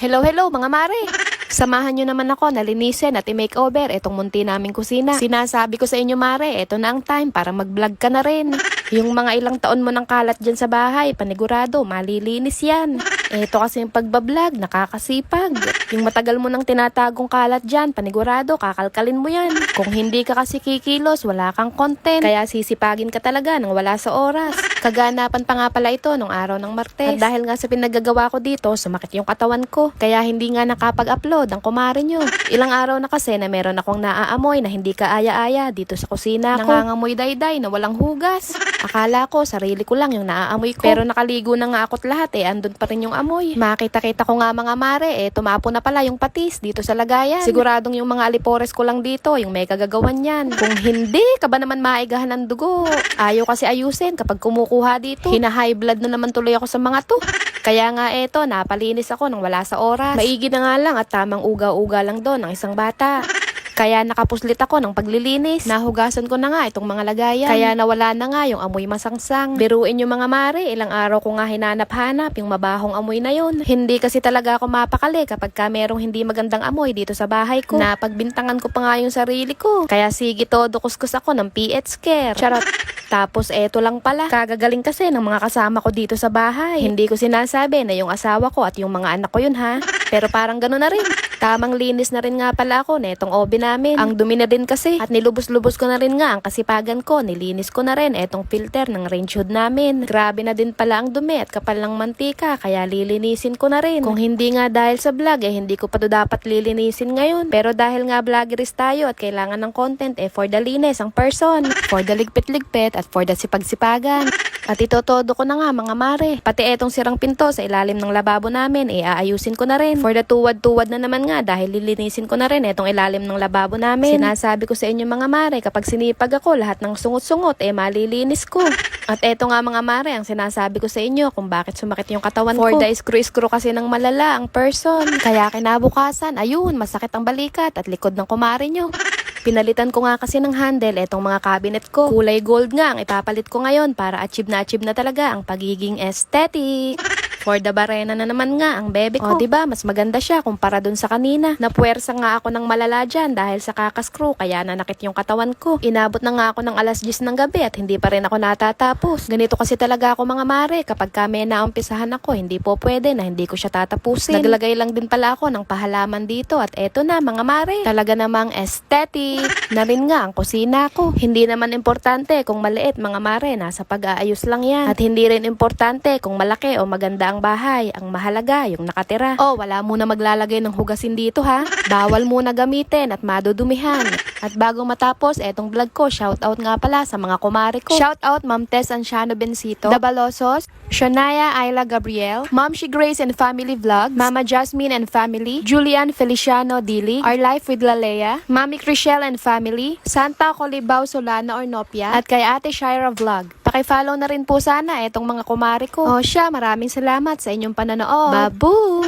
Hello, hello mga mare! Samahan nyo naman ako na linisin at i-makeover itong munti naming kusina. Sinasabi ko sa inyo mare, ito na ang time para mag-vlog ka na rin. Yung mga ilang taon mo ng kalat dyan sa bahay, panigurado, malilinis yan. Ito kasi yung pagbablog, nakakasipag. Yung matagal mo nang tinatagong kalat dyan, panigurado, kakalkalin mo yan. Kung hindi ka kasi kikilos, wala kang content. Kaya sisipagin ka talaga nang wala sa oras. Kaganapan pa nga pala ito nung araw ng Martes. At dahil nga sa pinagagawa ko dito, sumakit yung katawan ko. Kaya hindi nga nakapag-upload ang kumare nyo. Ilang araw na kasi na meron akong naaamoy na hindi kaaya-aya dito sa kusina ko. Nangangamoy dayday na walang hugas. Akala ko, sarili ko lang yung naaamoy ko. Pero nakaligo na nga ako't lahat andun pa rin yung amoy. Makita-kita ko nga mga mare, tumapo na pala yung patis dito sa lagayan. Siguradong yung mga alipores ko lang dito, yung may kagagawan yan. Kung hindi ka ba naman maigahan ng dugo? Ayaw kasi ayusin kapag kumukuha dito. Hina-high blood na naman tuloy ako sa mga to. Kaya nga napalinis ako nang wala sa oras. Maigi na nga lang at tamang uga-uga lang doon ng isang bata. Kaya nakapuslit ako ng paglilinis. Nahugasan ko na nga itong mga lagayan. Kaya nawala na nga yung amoy masangsang. Biruin yung mga mare, ilang araw ko nga hinanap-hanap yung mabahong amoy na yun. Hindi kasi talaga ako mapakali kapag ka merong hindi magandang amoy dito sa bahay ko. Napagbintangan ko pa nga yung sarili ko. Kaya sige todo kuskus ako ng PH Care. Charot. Tapos eto lang pala, kagagaling kasi ng mga kasama ko dito sa bahay. Hindi ko sinasabi na yung asawa ko at yung mga anak ko yun ha. Pero parang gano'n na rin. Tamang linis na rin nga pala ako na itong oven namin. Ang dumi na din kasi. At nilubos-lubos ko na rin nga ang kasipagan ko. Nilinis ko na rin itong filter ng range hood namin. Grabe na din pala ang dumi at kapal ng mantika. Kaya lilinisin ko na rin. Kung hindi nga dahil sa vlog hindi ko pa to dapat lilinisin ngayon. Pero dahil nga vloggeries tayo at kailangan ng content for the linis ang person. For the ligpit-ligpit at for the sipag-sipagan. At itotodo ko na nga mga mare. Pati etong sirang pinto sa ilalim ng lababo namin aayusin ko na rin. For the tuwad-tuwad na naman nga dahil lilinisin ko na rin etong ilalim ng lababo namin. Sinasabi ko sa inyo mga mare, kapag sinipag ako lahat ng sungot-sungot malilinis ko. At eto nga mga mare ang sinasabi ko sa inyo kung bakit sumakit yung katawan ko. For the screw-screw kasi ng malala ang person. Kaya kinabukasan, ayun, masakit ang balikat at likod ng kumare nyo. Pinalitan ko nga kasi ng handle etong mga cabinet ko. Kulay gold nga ang ipapalit ko ngayon para achieve na talaga ang pagiging aesthetic. For the barena na naman nga ang bebe ko. O diba, mas maganda siya kumpara dun sa kanina. Napuwersa nga ako ng malala dyan dahil sa kakascrew kaya nanakit yung katawan ko. Inabot na nga ako ng alas 10 ng gabi at hindi pa rin ako natatapos. Ganito kasi talaga ako mga mare. Kapag kami naumpisahan ako, hindi po pwede na hindi ko siya tatapusin. Naglagay lang din pala ako ng pahalaman dito at eto na mga mare. Talaga namang aesthetic na rin nga ang kusina ko. Hindi naman importante kung maliit mga mare, nasa pag-aayos lang yan. At hindi rin importante kung malaki o maganda ang bahay. Ang mahalaga yung nakatira. Wala muna maglalagay ng hugasin dito ha. Bawal muna gamitin at madudumihan. At bago matapos etong vlog ko, shoutout nga pala sa mga kumare ko. Shoutout Ma'am Tess Anciano Bencito, Dabalosos, Shania Ayla Gabriel, Ma'am She Grace and Family Vlogs, Mama Jasmine and Family, Julian Feliciano Dili, Our Life with Lalea, Mami Chriselle and Family, Santa Colibao Solana Ornopia, at kay Ate Shira Vlog. Paki-follow na rin po sana etong mga kumare ko. Maraming salamat sa inyong panonood. Babu!